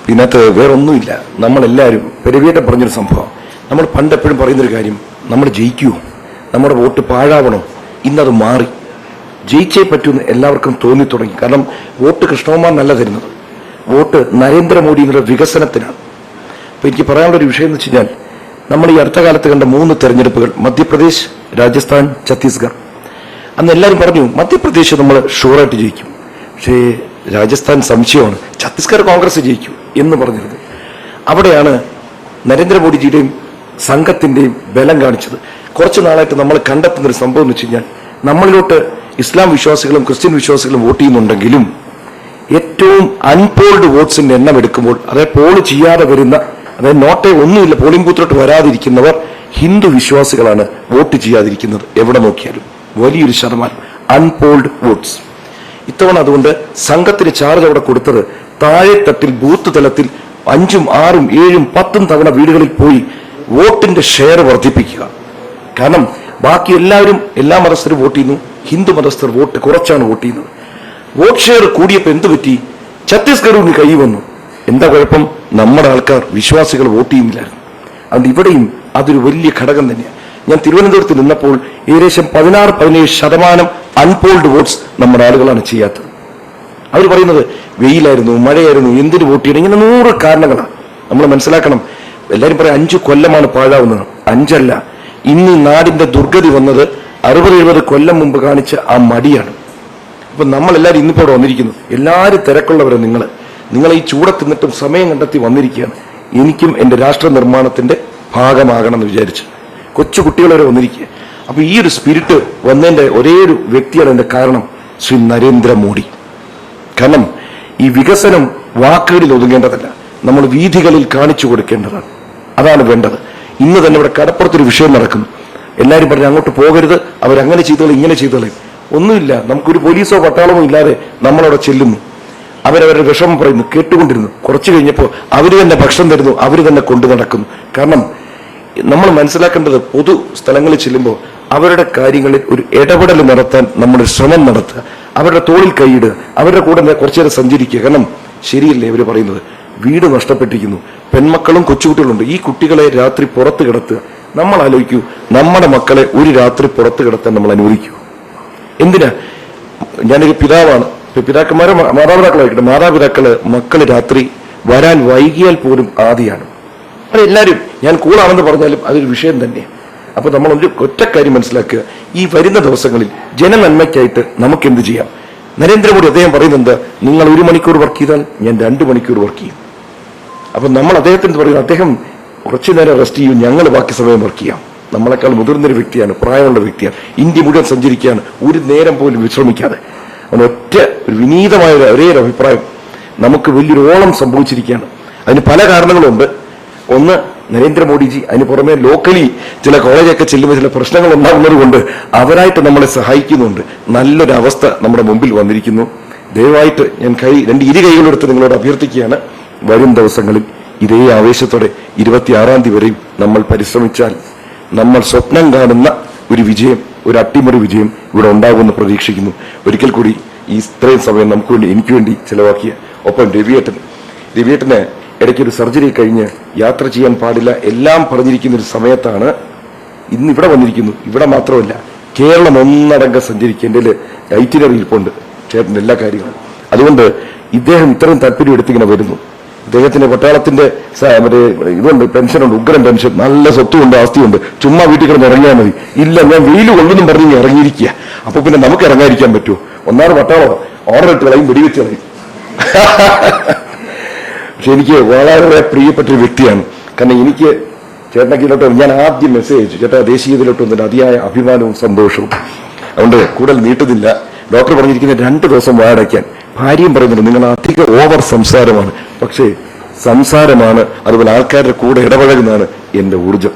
ഇതിനകത്ത് വേറൊന്നുമില്ല. നമ്മളെല്ലാവരും പെരുവിയേറ്റം പറഞ്ഞൊരു സംഭവം. നമ്മൾ പണ്ടെപ്പോഴും പറയുന്നൊരു കാര്യം, നമ്മൾ ജയിക്കുമോ, നമ്മുടെ വോട്ട് പാഴാവണോ? ഇന്നത് മാറി. ജയിച്ചേ പറ്റൂന്ന് എല്ലാവർക്കും തോന്നി തുടങ്ങി. കാരണം വോട്ട് കൃഷ്ണകുമാർ നല്ല തരുന്നത്, വോട്ട് നരേന്ദ്രമോദിയുടെ വികസനത്തിനാണ്. അപ്പൊ എനിക്ക് പറയാനുള്ളൊരു വിഷയം എന്ന് വെച്ച് കഴിഞ്ഞാൽ, നമ്മൾ ഈ അടുത്ത കാലത്ത് കണ്ട 3 തെരഞ്ഞെടുപ്പുകൾ, മധ്യപ്രദേശ്, രാജസ്ഥാൻ, ഛത്തീസ്ഗഡ്, അന്ന് എല്ലാവരും പറഞ്ഞു മധ്യപ്രദേശ് നമ്മൾ ഷുവറായിട്ട് ജയിക്കും, പക്ഷേ രാജസ്ഥാൻ സംശയമാണ്, ഛത്തീസ്ഗഡ് കോൺഗ്രസ് ജയിക്കും എന്ന് പറഞ്ഞിരുന്നത്. അവിടെയാണ് നരേന്ദ്രമോദിജിയുടെയും സംഘത്തിന്റെയും ബലം കാണിച്ചത്. കുറച്ചു നാളായിട്ട് നമ്മൾ കണ്ടെത്തുന്നൊരു സംഭവം എന്ന് വെച്ച് കഴിഞ്ഞാൽ, നമ്മളിലോട്ട് ഇസ്ലാം വിശ്വാസികളും ക്രിസ്ത്യൻ വിശ്വാസികളും വോട്ട് ചെയ്യുന്നുണ്ടെങ്കിലും ഏറ്റവും അൺപോൾഡ് വോട്ട്സിന്റെ എണ്ണം എടുക്കുമ്പോൾ, അതായത് പോൾ ചെയ്യാതെ വരുന്ന, അതായത് നോട്ടേ ഒന്നുമില്ല പോളിംഗ് ബൂത്തിലോട്ട് വരാതിരിക്കുന്നവർ ഹിന്ദു വിശ്വാസികളാണ് വോട്ട് ചെയ്യാതിരിക്കുന്നത്. എവിടെ നോക്കിയാലും വലിയൊരു ശതമാനം അൺപോൾഡ് വോട്ട്സ്. ഇത്തവണ അതുകൊണ്ട് സംഘത്തിന് ചാർജ് അവിടെ കൊടുത്തത് താഴെ തട്ടിൽ ബൂത്ത് തലത്തിൽ 5ഉം 6ഉം 7ഉം 10ഉം തവണ വീടുകളിൽ പോയി വോട്ടിന്റെ ഷെയർ വർദ്ധിപ്പിക്കുക. കാരണം ബാക്കി എല്ലാവരും എല്ലാ മതസ്ഥരും വോട്ട് ചെയ്യുന്നു, ഹിന്ദു മതസ്ഥർ വോട്ട് കുറച്ചാണ് വോട്ട് ചെയ്യുന്നത്. വോട്ട് ഷെയർ കൂടിയപ്പോൾ എന്ത് പറ്റി? ഛത്തീസ്ഗഡിന് കൈ വന്നു. എന്താ കുഴപ്പം? നമ്മുടെ ആൾക്കാർ വിശ്വാസികൾ വോട്ട് ചെയ്യുന്നില്ലായിരുന്നു. അതുകൊണ്ട് ഇവിടെയും അതൊരു വലിയ ഘടകം തന്നെയാണ്. ഞാൻ തിരുവനന്തപുരത്ത് നിന്നപ്പോൾ ഏകദേശം 16-17% അൺപോൾഡ് വോട്ട്സ് നമ്മുടെ ആളുകളാണ് ചെയ്യാത്തത്. അവർ പറയുന്നത് വെയിലായിരുന്നു, മഴയായിരുന്നു, എന്തിനു വോട്ട് ചെയ്യണം, ഇങ്ങനെ 100 കാരണങ്ങളാണ്. നമ്മൾ മനസ്സിലാക്കണം. എല്ലാവരും പറയാം 5 കൊല്ലമാണ് പാഴാവുന്നത്. 5 അല്ല, ഇന്ന് നാടിന്റെ ദുർഗതി വന്നത് 60-70 കൊല്ലം മുമ്പ് കാണിച്ച ആ മടിയാണ്. അപ്പൊ നമ്മളെല്ലാവരും ഇന്നിപ്പോൾ ഇവിടെ വന്നിരിക്കുന്നു. എല്ലാവരും തിരക്കുള്ളവരെ നിങ്ങൾ ഈ ചൂടത്ത് നിന്നിട്ടും സമയം കണ്ടെത്തി വന്നിരിക്കുകയാണ്. എനിക്കും എന്റെ രാഷ്ട്ര നിർമ്മാണത്തിന്റെ ഭാഗമാകണം എന്ന് വിചാരിച്ച് കൊച്ചു കുട്ടികൾ വരെ വന്നിരിക്കുക. അപ്പൊ ഈ ഒരു സ്പിരിറ്റ് വന്നതിന്റെ ഒരേ ഒരു വ്യക്തിയാണ് എന്റെ കാരണം, ശ്രീ നരേന്ദ്രമോദി. കാരണം ഈ വികസനം വാക്കുകളിൽ ഒതുങ്ങേണ്ടതല്ല, നമ്മൾ വീഥികളിൽ കാണിച്ചു കൊടുക്കേണ്ടതാണ്. അതാണ് വേണ്ടത്. ഇന്ന് തന്നെ ഇവിടെ കടപ്പുറത്തൊരു വിഷയം നടക്കുന്നു. എല്ലാവരും പറഞ്ഞ് അങ്ങോട്ട് പോകരുത്, അവരങ്ങനെ ചെയ്തോളൂ, ഇങ്ങനെ ചെയ്തോളൂ. ഒന്നുമില്ല, നമുക്കൊരു പോലീസോ പട്ടാളമോ ഇല്ലാതെ നമ്മളവിടെ ചെല്ലുന്നു, അവരവരുടെ വിഷമം പറയുന്നു, കേട്ടുകൊണ്ടിരുന്നു. കുറച്ചു കഴിഞ്ഞപ്പോൾ അവർ തന്നെ ഭക്ഷണം തരുന്നു, അവർ തന്നെ കൊണ്ടു നടക്കുന്നു. കാരണം നമ്മൾ മനസ്സിലാക്കേണ്ടത്, പൊതു സ്ഥലങ്ങളിൽ ചെല്ലുമ്പോൾ അവരുടെ കാര്യങ്ങളിൽ ഒരു ഇടപെടൽ നടത്താൻ നമ്മൾ ശ്രമം നടത്തുക, അവരുടെ തോളിൽ കൈയിടുക, അവരുടെ കൂടെ കുറച്ചു നേരം സഞ്ചരിക്കുക. കാരണം ശരിയല്ലേ അവർ പറയുന്നത്, വീട് നഷ്ടപ്പെട്ടിരിക്കുന്നു, പെൺമക്കളും കൊച്ചുകുട്ടികളുണ്ട്, ഈ കുട്ടികളെ രാത്രി പുറത്ത് കിടത്തുക. നമ്മൾ ആലോചിക്കൂ, നമ്മുടെ മക്കളെ ഒരു രാത്രി പുറത്ത് കിടത്താൻ നമ്മൾ അനുവദിക്കൂ? എന്തിനാ? ഞാനൊരു പിതാവാണ്, പിതാക്കന്മാരെ മാതാപിതാക്കളായിക്കട്ടെ, മാതാപിതാക്കള് മക്കള് രാത്രി വരാൻ വൈകിയാൽ പോലും ആദിയാണ്. അതെല്ലാവരും, ഞാൻ കൂളാണെന്ന് പറഞ്ഞാലും അതൊരു വിഷയം തന്നെയാണ്. അപ്പൊ നമ്മൾ ഒറ്റ കാര്യം മനസ്സിലാക്കുക, ഈ വരുന്ന ദിവസങ്ങളിൽ ജനനന്മയ്ക്കായിട്ട് നമുക്ക് എന്ത് ചെയ്യാം? നരേന്ദ്രമോദി അദ്ദേഹം പറയുന്നത്, നിങ്ങൾ 1 മണിക്കൂർ വർക്ക് ചെയ്താൽ ഞാൻ 2 മണിക്കൂർ വർക്ക് ചെയ്യും. അപ്പൊ നമ്മൾ അദ്ദേഹത്തിന് പറയുന്നത്, അദ്ദേഹം കുറച്ചു നേരം റെസ്റ്റ് ചെയ്യും, ഞങ്ങൾ ബാക്കി സമയം വർക്ക് ചെയ്യാം. നമ്മളെക്കാൾ മുതിർന്നൊരു വ്യക്തിയാണ്, പ്രായമുള്ള വ്യക്തിയാണ്, ഇന്ത്യ മുഴുവൻ സഞ്ചരിക്കുകയാണ്, ഒരു നേരം പോലും വിശ്രമിക്കാതെ. ഒറ്റ ഒരു വിനീതമായ ഒരേ ഒരു അഭിപ്രായം, നമുക്ക് വലിയൊരു ഓളം സംഭവിച്ചിരിക്കുകയാണ്. അതിന് പല കാരണങ്ങളുണ്ട്. ഒന്ന്, നരേന്ദ്രമോദിജി. അതിന് പുറമെ ലോക്കലി ചില കോളേജൊക്കെ ചെല്ലുമ്പോൾ ചില പ്രശ്നങ്ങൾ ഉണ്ടാകുന്നത് കൊണ്ട് അവരായിട്ട് നമ്മളെ സഹായിക്കുന്നുണ്ട്. നല്ലൊരു അവസ്ഥ നമ്മുടെ മുമ്പിൽ വന്നിരിക്കുന്നു. ദയവായിട്ട് ഞാൻ 2 ഇരു കൈകളെടുത്ത് നിങ്ങളോട് അഭ്യർത്ഥിക്കുകയാണ്, വരും ദിവസങ്ങളിൽ ഇതേ ആവേശത്തോടെ 26-ാം തീയതി വരെയും നമ്മൾ പരിശ്രമിച്ചാൽ നമ്മൾ സ്വപ്നം കാണുന്ന ഒരു വിജയം, ഒരു അട്ടിമറി വിജയം ഇവിടെ ഉണ്ടാകുമെന്ന് പ്രതീക്ഷിക്കുന്നു. ഒരിക്കൽ കൂടി ഈ ഇത്രയും സമയം നമുക്ക് വേണ്ടി, എനിക്ക് വേണ്ടി ചെലവാക്കിയ, ഒപ്പം രവിയേട്ടന് ഇടയ്ക്കൊരു സർജറി കഴിഞ്ഞ് യാത്ര ചെയ്യാൻ പാടില്ല എല്ലാം പറഞ്ഞിരിക്കുന്ന ഒരു സമയത്താണ് ഇന്ന് ഇവിടെ വന്നിരിക്കുന്നു. ഇവിടെ മാത്രമല്ല, കേരളം ഒന്നടങ്കം സഞ്ചരിക്കുക. എൻ്റെ ഐറ്റിനറി ഇരിപ്പുണ്ട് ചേട്ടൻ്റെ എല്ലാ കാര്യങ്ങളും. അതുകൊണ്ട് ഇദ്ദേഹം ഇത്രയും താല്പര്യം എടുത്തിങ്ങനെ വരുന്നു. അദ്ദേഹത്തിന്റെ പട്ടാളത്തിന്റെ ഇതുണ്ട്, പെൻഷനുണ്ട്, ഉഗ്രൻ പെൻഷൻ, നല്ല സ്വത്തുണ്ട്, ആസ്തിയുണ്ട്. ചുമ്മാ വീട്ടിൽ കിടന്ന് ഇറങ്ങിയാൽ മതി. ഇല്ല, ഞാൻ വെയിൽ കൊള്ളുന്നും പറഞ്ഞ് ഇറങ്ങിയിരിക്കുക. അപ്പൊ പിന്നെ നമുക്ക് ഇറങ്ങാതിരിക്കാൻ പറ്റുമോ? ഒന്നാമത് പട്ടാളം ഓർഡർ ഇട്ട് കളയും, വെടിവെച്ച് കളയും. പക്ഷെ എനിക്ക് വളരെ പ്രിയപ്പെട്ടൊരു വ്യക്തിയാണ്. കാരണം എനിക്ക് ചേട്ടനൊക്കെ ഞാൻ ആദ്യം മെസ്സേജ് അയച്ചു, ചേട്ടാ ദേശീയതയിലോട്ട് വന്നിട്ട് അതിയായ അഭിമാനവും സന്തോഷവും. അതുകൊണ്ട് കൂടുതൽ നീട്ടുന്നില്ല. ഡോക്ടർ പറഞ്ഞിരിക്കുന്ന 2 ദിവസം വാടയ്ക്കാൻ. ഭാര്യയും പറയുന്നുണ്ട്, നിങ്ങൾ അധിക ഓവർ സംസാരമാണ്. പക്ഷേ സംസാരമാണ്, അതുപോലെ ആൾക്കാരുടെ കൂടെ ഇടപഴകുന്നതാണ് എന്റെ ഊർജം.